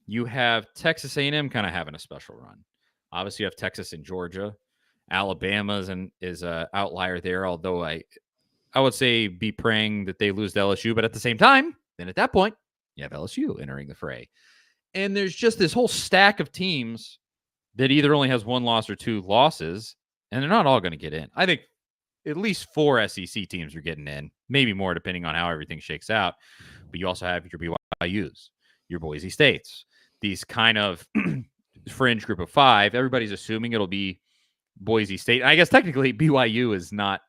you have Texas A&M kind of having a special run. Obviously, you have Texas and Georgia. Alabama is an outlier there, although I would say be praying that they lose to LSU. But at the same time, then at that point, you have LSU entering the fray. And there's just this whole stack of teams that either only has 1 loss or 2 losses, and they're not all going to get in. I think at least 4 SEC teams are getting in, maybe more depending on how everything shakes out. But you also have your BYUs, your Boise States, these kind of fringe group of 5. Everybody's assuming it'll be Boise State. I guess technically BYU is not.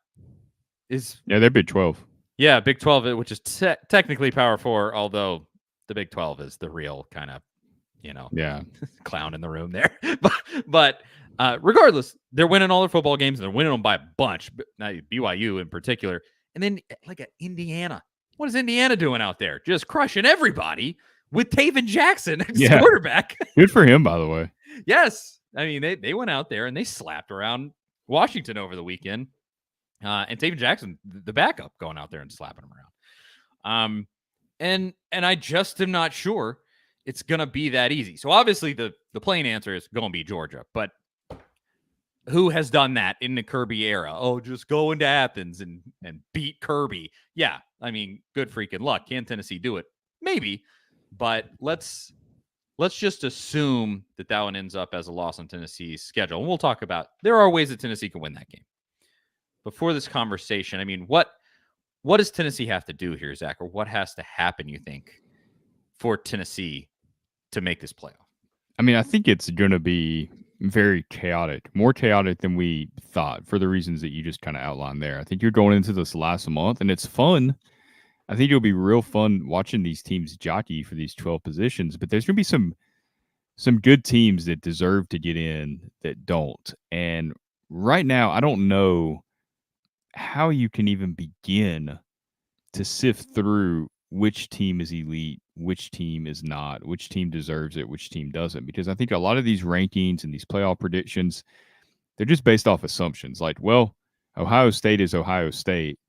Yeah, they're Big 12. Yeah, Big 12, which is technically Power 4, although the Big 12 is the real kind of, Yeah. clown in the room there. but regardless, they're winning all their football games, and they're winning them by a bunch. But now BYU in particular, and then like at Indiana. What is Indiana doing out there? Just crushing everybody with Taven Jackson as Yeah. quarterback. Good for him, by the way. Yes, I mean they went out there and they slapped around Washington over the weekend, and Taven Jackson, the backup, going out there and slapping him around. And I just am not sure it's gonna be that easy. So obviously the plain answer is gonna be Georgia, but who has done that in the Kirby era? Oh, just go into Athens and beat Kirby. Yeah, I mean, good freaking luck. Can Tennessee do it? Maybe, but let's just assume that one ends up as a loss on Tennessee's schedule. And we'll talk about, there are ways that Tennessee can win that game. Before this conversation, I mean, what does Tennessee have to do here, Zach, or what has to happen, you think, for Tennessee to make this playoff? I mean, I think it's going to be very chaotic, more chaotic than we thought, for the reasons that you just kind of outlined there. I think you're going into this last month, and it's fun. I think it'll be real fun watching these teams jockey for these 12 positions, but there's going to be some good teams that deserve to get in that don't. And right now, I don't know how you can even begin to sift through which team is elite, which team is not, which team deserves it, which team doesn't. Because I think a lot of these rankings and these playoff predictions, they're just based off assumptions. Like, well, Ohio State is Ohio State,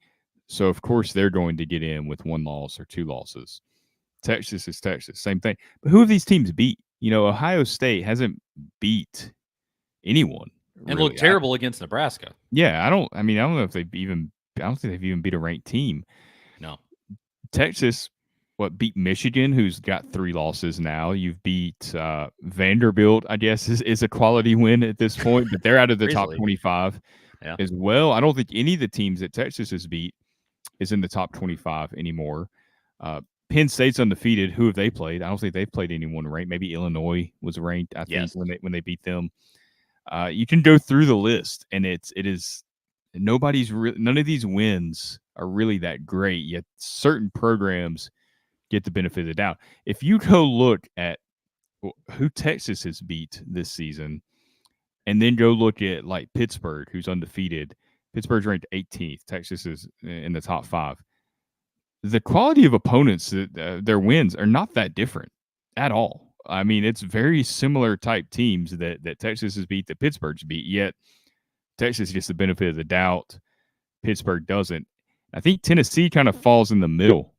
so of course they're going to get in with one loss or two losses. Texas is Texas, same thing. But who have these teams beat? Ohio State hasn't beat anyone. And looked terrible against Nebraska. Yeah, I don't know if I don't think they've even beat a ranked team. No. Texas, beat Michigan, who's got 3 losses now. You've beat Vanderbilt, I guess, is a quality win at this point, but they're out of the top 25 as well. I don't think any of the teams that Texas has beat is in the top 25 anymore. Penn State's undefeated. Who have they played? I don't think they've played anyone ranked. Maybe Illinois was ranked, I think, when they beat them. You can go through the list, and it is none of these wins are really that great, yet certain programs get the benefit of the doubt. If you go look at who Texas has beat this season, and then go look at like Pittsburgh, who's undefeated. Pittsburgh's ranked 18th. Texas is in the top 5. The quality of opponents, their wins are not that different at all. I mean, it's very similar type teams that Texas has beat, that Pittsburgh's beat, yet Texas gets the benefit of the doubt. Pittsburgh doesn't. I think Tennessee kind of falls in the middle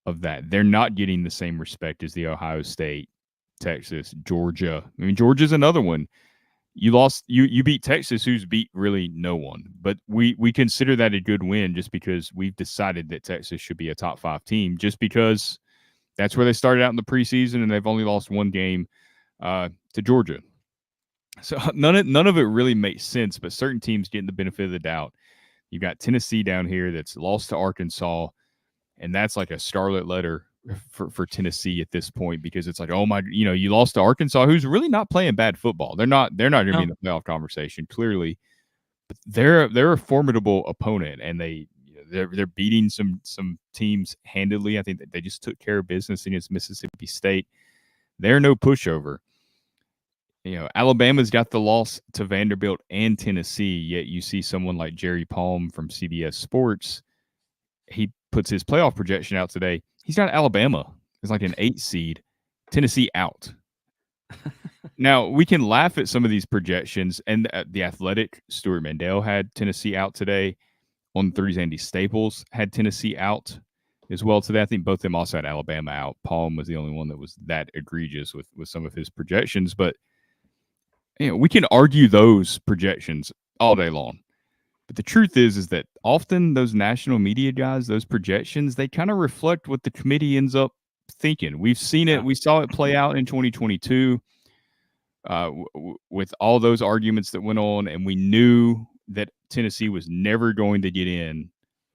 of that. They're not getting the same respect as the Ohio State, Texas, Georgia. I mean, Georgia's another one. You beat Texas, who's beat really no one. But we consider that a good win just because we've decided that Texas should be a top 5 team, just because that's where they started out in the preseason, and they've only lost one game to Georgia. So none of it really makes sense, but certain teams getting the benefit of the doubt. You've got Tennessee down here that's lost to Arkansas, and that's like a scarlet letter for Tennessee at this point, because it's like, oh my, you lost to Arkansas, who's really not playing bad football. They're not going to be in the playoff conversation, clearly. But they're a formidable opponent, and they're beating some teams handedly. I think that they just took care of business against Mississippi State. They're no pushover. Alabama's got the loss to Vanderbilt and Tennessee, yet you see someone like Jerry Palm from CBS Sports. He puts his playoff projection out today. He's got Alabama. It's like an 8 seed. Tennessee out. Now, we can laugh at some of these projections, and the Athletic, Stuart Mandel had Tennessee out today. On 3's Andy Staples had Tennessee out as well today. I think both of them also had Alabama out. Palm was the only one that was that egregious with some of his projections. But we can argue those projections all day long. But the truth is that often those national media guys, those projections, they kind of reflect what the committee ends up thinking. We've seen it. We saw it play out in 2022 with all those arguments that went on, and we knew that Tennessee was never going to get in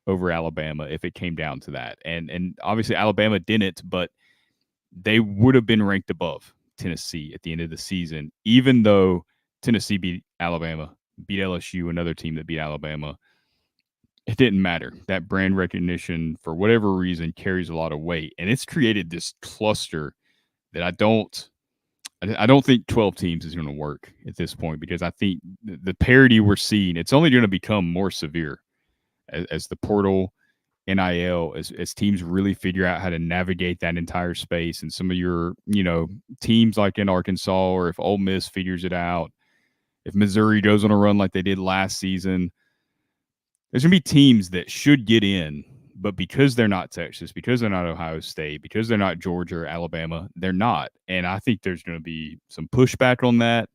over Alabama if it came down to that. And obviously Alabama didn't, but they would have been ranked above Tennessee at the end of the season, even though Tennessee beat Alabama, beat LSU, another team that beat Alabama. it didn't matter. That brand recognition, for whatever reason, carries a lot of weight, and it's created this cluster that I don't think 12 teams is going to work at this point, because I think the parity we're seeing, it's only going to become more severe as the portal, NIL, as teams really figure out how to navigate that entire space. And some of your, teams like in Arkansas, or if Ole Miss figures it out, if Missouri goes on a run like they did last season, there's going to be teams that should get in, but because they're not Texas, because they're not Ohio State, because they're not Georgia or Alabama, they're not. And I think there's going to be some pushback on that.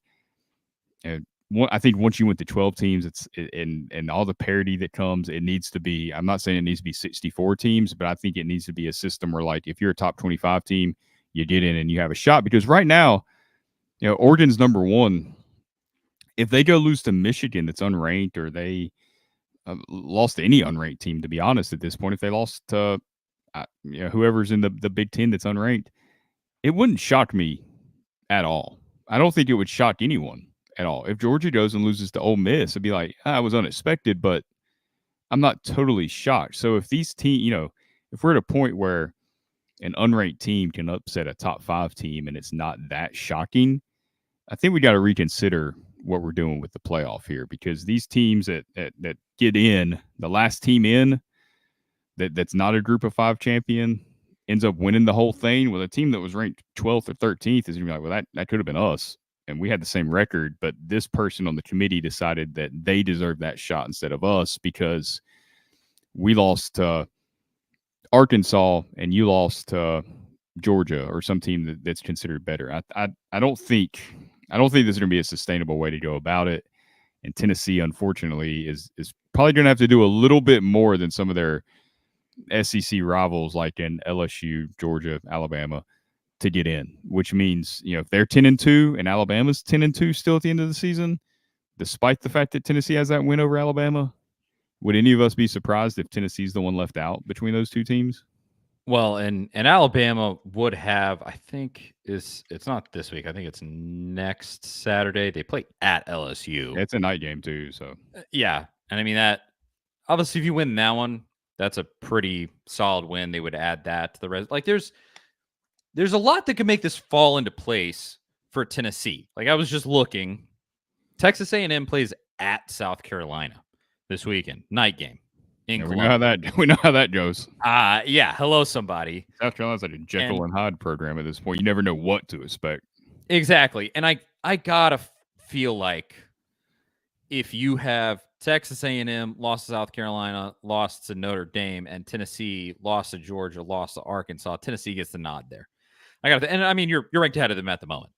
And I think once you went to 12 teams, and all the parity that comes, it needs to be, I'm not saying it needs to be 64 teams, but I think it needs to be a system where, like, if you're a top 25 team, you get in and you have a shot. Because right now, Oregon's number one. If they go lose to Michigan that's unranked, or they lost to any unranked team, to be honest, at this point, if they lost to whoever's in the Big Ten that's unranked, it wouldn't shock me at all. I don't think it would shock anyone at all. If Georgia goes and loses to Ole Miss, it'd be like, it was unexpected, but I'm not totally shocked. So if these teams, if we're at a point where an unranked team can upset a top 5 team and it's not that shocking, I think we got to reconsider what we're doing with the playoff here, because these teams that get in, the last team in that's not a group of 5 champion ends up winning the whole thing, with a team that was ranked 12th or 13th is going to be like, well, that could have been us. And we had the same record, but this person on the committee decided that they deserved that shot instead of us, because we lost to Arkansas and you lost to Georgia or some team that's considered better. I don't think this is going to be a sustainable way to go about it. And Tennessee, unfortunately, is probably going to have to do a little bit more than some of their SEC rivals, like in LSU, Georgia, Alabama, to get in. Which means, if they're 10-2 and Alabama's 10-2 still at the end of the season, despite the fact that Tennessee has that win over Alabama, would any of us be surprised if Tennessee's the one left out between those two teams? Well, and Alabama would have, I think, it's not this week. I think it's next Saturday. They play at LSU. It's a night game too, so yeah. And I mean, that obviously, if you win that one, that's a pretty solid win. They would add that to the rest. Like, there's a lot that could make this fall into place for Tennessee. Like, I was just looking. Texas A&M plays at South Carolina this weekend, night game. We know how that goes. Yeah. Hello, somebody. South Carolina's like a Jekyll and Hyde program at this point. You never know what to expect. Exactly. And I gotta feel like if you have Texas A&M lost to South Carolina, lost to Notre Dame, and Tennessee lost to Georgia, lost to Arkansas, Tennessee gets the nod there. And I mean, you're ranked ahead of them at the moment.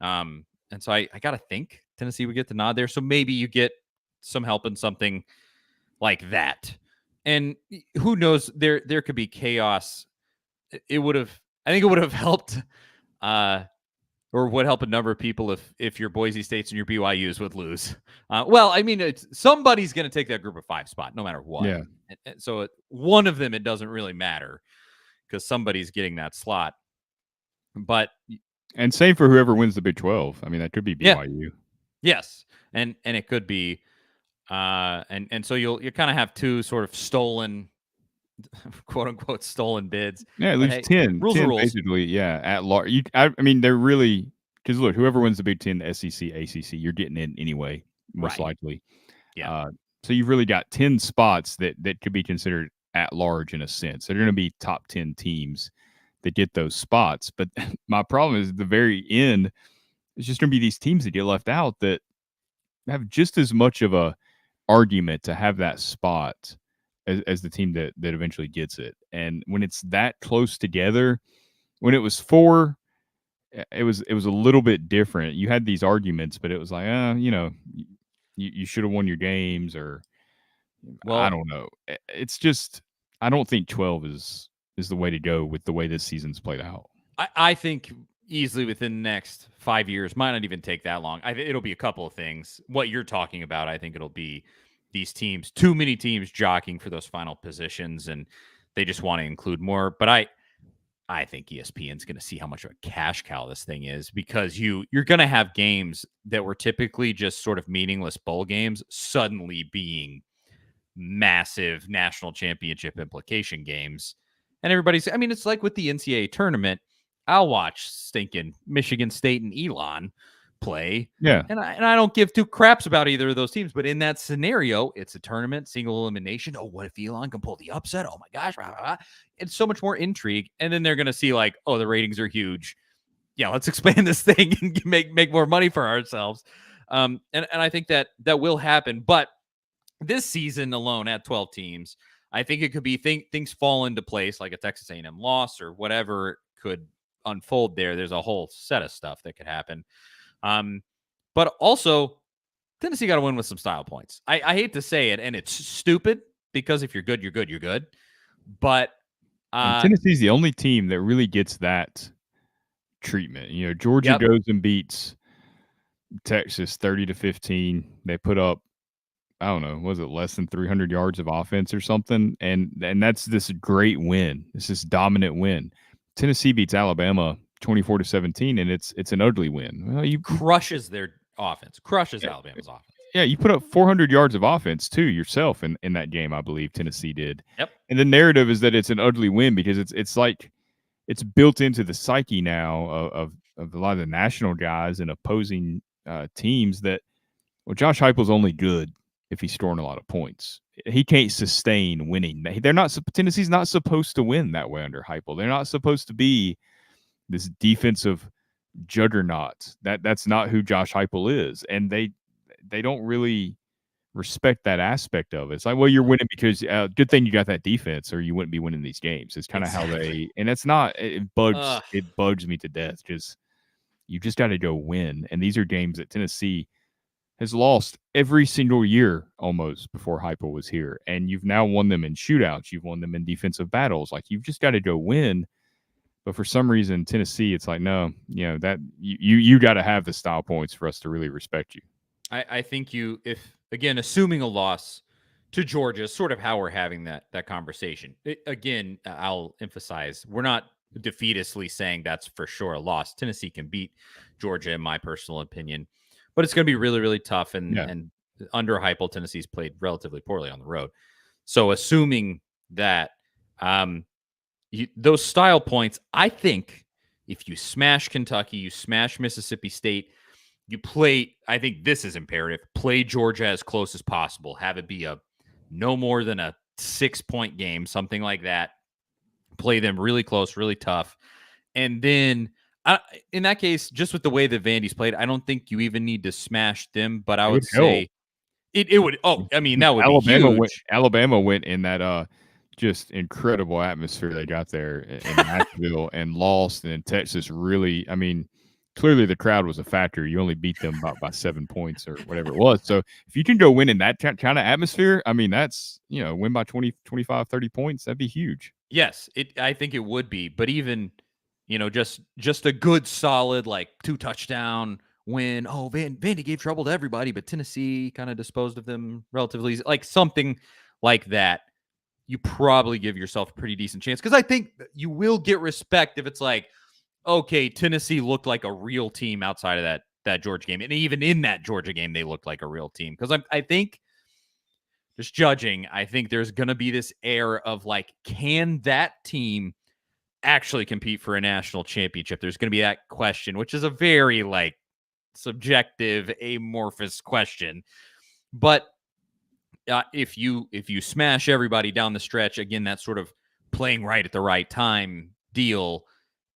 And so I gotta think Tennessee would get the nod there. So maybe you get some help in something like that. And who knows, there could be chaos. I think it would have helped, or would help a number of people if your Boise States and your BYUs would lose. Well, I mean, somebody's going to take that group of 5 spot, no matter what. Yeah. And so one of them, it doesn't really matter, because somebody's getting that slot. And same for whoever wins the Big 12. I mean, that could be BYU. Yeah. Yes, and it could be. And so you'll kind of have 2 sort of stolen, quote unquote, stolen bids. Yeah, at least 10. Rules 10 are rules. basically, yeah, at large. I mean, they're really, because look, whoever wins the Big 10, the SEC, ACC, you're getting in anyway, most likely. Yeah. So you've really got 10 spots that could be considered at large in a sense. They're going to be top 10 teams that get those spots. But my problem is at the very end, it's just going to be these teams that get left out that have just as much of a argument to have that spot as the team that eventually gets it. And when it's that close together, when it was 4, it was a little bit different. You had these arguments, but it was like, you should have won your games, or I don't know. It's just, I don't think 12 is the way to go with the way this season's played out. I think easily within the next 5 years, might not even take that long. It'll be a couple of things. What you're talking about, I think it'll be these teams, too many teams jockeying for those final positions, and they just want to include more. But I think ESPN's going to see how much of a cash cow this thing is, because you're going to have games that were typically just sort of meaningless bowl games suddenly being massive national championship implication games. And everybody's, I mean, it's like with the NCAA tournament. I'll watch stinking Michigan State and Elon play. Yeah. And I don't give two craps about either of those teams. But in that scenario, it's a tournament, single elimination. Oh, what if Elon can pull the upset? Oh, my gosh. Blah, blah, blah. It's so much more intrigue. And then they're going to see like, oh, the ratings are huge. Yeah, let's expand this thing and make more money for ourselves. And I think that will happen. But this season alone at 12 teams, I think it could be things fall into place, like a Texas A&M loss or whatever could unfold there. There's a whole set of stuff that could happen. But also, Tennessee got to win with some style points. I hate to say it, and it's stupid because if you're good, you're good, you're good. But Tennessee's the only team that really gets that treatment. You know, Georgia goes and beats Texas 30-15. They put up, I don't know, was it less than 300 yards of offense or something? And that's this great win. It's this dominant win. Tennessee beats Alabama 24-17, and it's an ugly win. Well, you crushes their offense, crushes Alabama's offense. Yeah, you put up 400 yards of offense too yourself in that game, I believe Tennessee did. Yep. And the narrative is that it's an ugly win because it's like it's built into the psyche now of a lot of the national guys and opposing teams that, well, Josh Heupel's only good if he's scoring a lot of points. He can't sustain winning. Tennessee's not supposed to win that way under Heupel. They're not supposed to be this defensive juggernaut. That's not who Josh Heupel is, and they don't really respect that aspect of it. It's like, well, you're winning because good thing you got that defense, or you wouldn't be winning these games. It's kind of how they, and it's not. It bugs me to death because you just got to go win, and these are games that Tennessee has lost every single year almost before Heupel was here, and you've now won them in shootouts. You've won them in defensive battles. Like, you've just got to go win. But for some reason, Tennessee, it's like, no, you know, that you got to have the style points for us to really respect you. I think if again, assuming a loss to Georgia, sort of how we're having that conversation. Again, I'll emphasize, we're not defeatistly saying that's for sure a loss. Tennessee can beat Georgia, in my personal opinion, but it's going to be really, really tough. And under Heupel, Tennessee's played relatively poorly on the road. So assuming that those style points, I think if you smash Kentucky, you smash Mississippi State, you play, I think this is imperative, play Georgia as close as possible. Have it be no more than a 6-point game, something like that. Play them really close, really tough. And then in that case, just with the way that Vandy's played, I don't think you even need to smash them, but I would say it would. Oh, I mean, that would be huge. Alabama went in that just incredible atmosphere they got there in Nashville and lost. And Texas really, I mean, clearly the crowd was a factor. You only beat them by 7 points or whatever it was. So if you can go win in that kind of atmosphere, I mean, that's, you know, win by 20, 25, 30 points, that'd be huge. Yes, I think it would be. But even, you know, just a good, solid, like 2-touchdown win. Oh, Vandy gave trouble to everybody, but Tennessee kind of disposed of them relatively easy. Like something like that, you probably give yourself a pretty decent chance. Because I think you will get respect if it's like, okay, Tennessee looked like a real team outside of that Georgia game. And even in that Georgia game, they looked like a real team. Because I think, just judging, I think there's going to be this air of like, can that team actually compete for a national championship? There's going to be that question, which is a very like subjective, amorphous question. But if you smash everybody down the stretch, again, that sort of playing right at the right time deal,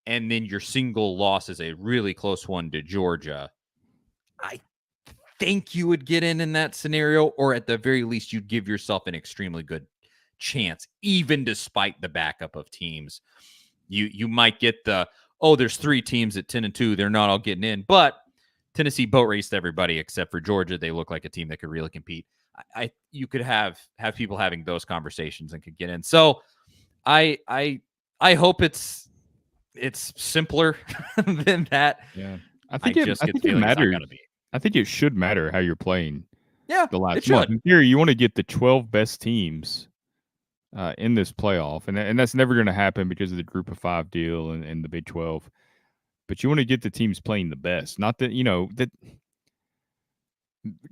and then your single loss is a really close one to Georgia, I think you would get in that scenario, or at the very least, you'd give yourself an extremely good chance, even despite the backup of teams. You might get there's 3 teams at 10-2, they're not all getting in, but Tennessee boat raced everybody except for Georgia. They look like a team that could really compete. You could have people having those conversations and could get in. So I hope it's simpler than that. Yeah, I think it matters. I think it should matter how you're playing. Yeah, the last month. In theory, you want to get the 12 best teams in this playoff, and that's never going to happen because of the Group of 5 deal and the Big 12. But you want to get the teams playing the best. Not that, you know, that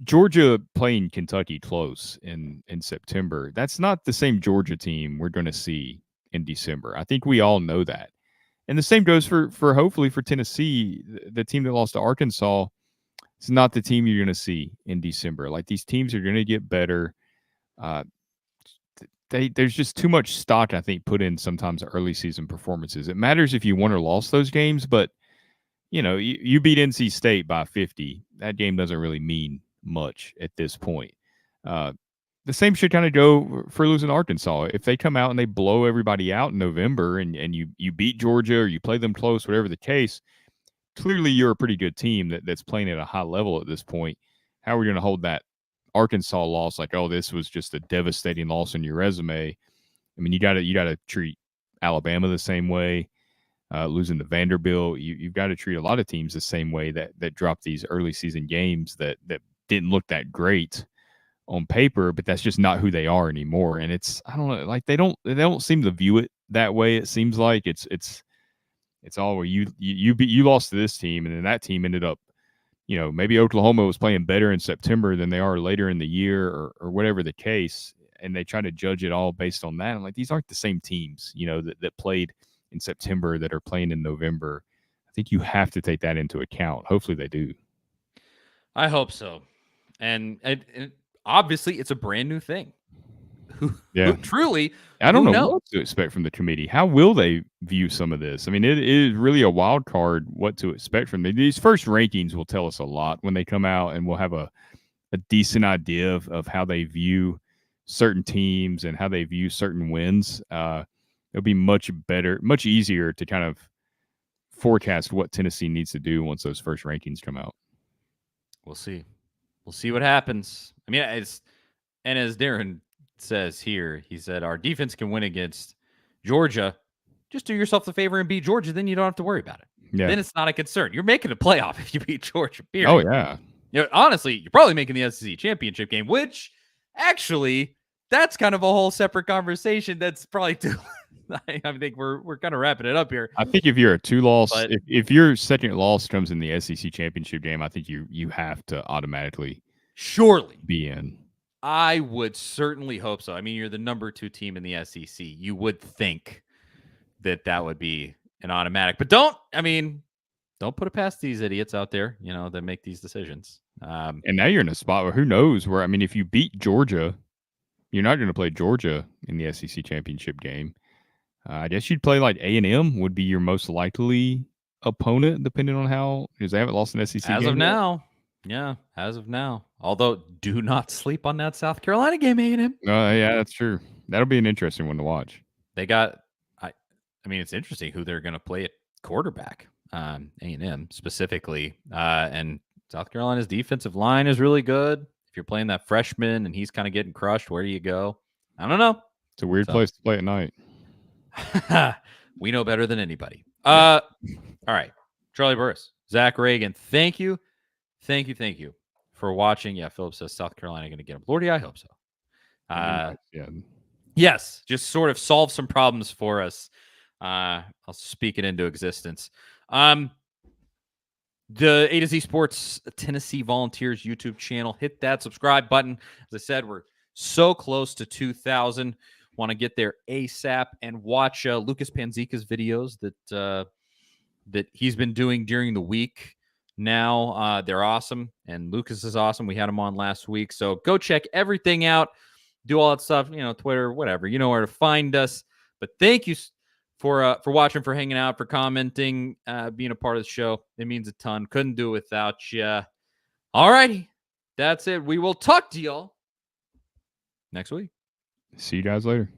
Georgia playing Kentucky close in September. That's not the same Georgia team we're going to see in December. I think we all know that. And the same goes for hopefully for Tennessee, the team that lost to Arkansas. It's not the team you're going to see in December. Like these teams are going to get better. Uh, there's just too much stock I think put in sometimes early season performances. It matters if you won or lost those games, but you beat NC State by 50. That game doesn't really mean much at this point. The same should kind of go for losing Arkansas. If they come out and they blow everybody out in November and you beat Georgia or you play them close, whatever the case, clearly you're a pretty good team that's playing at a high level at this point. How are we going to hold that Arkansas loss like, oh, this was just a devastating loss on your resume? I mean, you got to treat Alabama the same way. Losing to Vanderbilt, you've got to treat a lot of teams the same way that dropped these early season games that didn't look that great on paper, but that's just not who they are anymore. And it's, I don't know, like they don't seem to view it that way. It seems like it's all where you lost to this team, and then that team ended up, maybe Oklahoma was playing better in September than they are later in the year, or whatever the case, and they try to judge it all based on that. I'm like, these aren't the same teams, that played in September that are playing in November. I think you have to take that into account. Hopefully they do. I hope so. And obviously it's a brand new thing. Who truly, I don't know knows? what to expect from the committee. How will they view some of this? I mean, it is really a wild card what to expect from them. These first rankings will tell us a lot when they come out, and we'll have a decent idea of how they view certain teams and how they view certain wins. It'll be much better, much easier to kind of forecast what Tennessee needs to do once those first rankings come out. We'll see. We'll see what happens. I mean, and as Darren says here, he said, our defense can win against Georgia. Just do yourself the favor and beat Georgia, then you don't have to worry about it. Yeah. Then it's not a concern. You're making a playoff if you beat Georgia, period. Oh, yeah. Honestly, you're probably making the SEC championship game, which actually, that's kind of a whole separate conversation. That's probably too... I think we're kind of wrapping it up here. I think if you're a 2-loss, if your second loss comes in the SEC championship game, I think you have to automatically surely be in. I would certainly hope so. I mean, you're the number 2 team in the SEC. You would think that would be an automatic, but don't put it past these idiots out there, that make these decisions. And now you're in a spot where who knows where, if you beat Georgia, you're not going to play Georgia in the SEC championship game. I guess you'd play like A&M would be your most likely opponent, depending on how, because they haven't lost an SEC game as of now. Yeah, as of now. Although, do not sleep on that South Carolina game, A&M. Yeah, that's true. That'll be an interesting one to watch. They got, I mean, it's interesting who they're going to play at quarterback, A&M specifically. And South Carolina's defensive line is really good. If you're playing that freshman and he's kind of getting crushed, where do you go? I don't know. It's a weird place to play at night. We know better than anybody. All right. Charlie Burris, Zach Reagan, thank you for watching. Yeah, Philip says South Carolina going to get him. Lordy, I hope so. Yes, just sort of solve some problems for us. I'll speak it into existence. The A to Z Sports Tennessee Volunteers YouTube channel. Hit that subscribe button. As I said, we're so close to 2,000. Want to get there ASAP and watch Lucas Panzica's videos that he's been doing during the week. Now they're awesome, and Lucas is awesome. We had him on last week, so go check everything out. Do all that stuff, Twitter, whatever. You know where to find us. But thank you for watching, for hanging out, for commenting, being a part of the show. It means a ton. Couldn't do it without you. All righty, that's it. We will talk to y'all next week. See you guys later.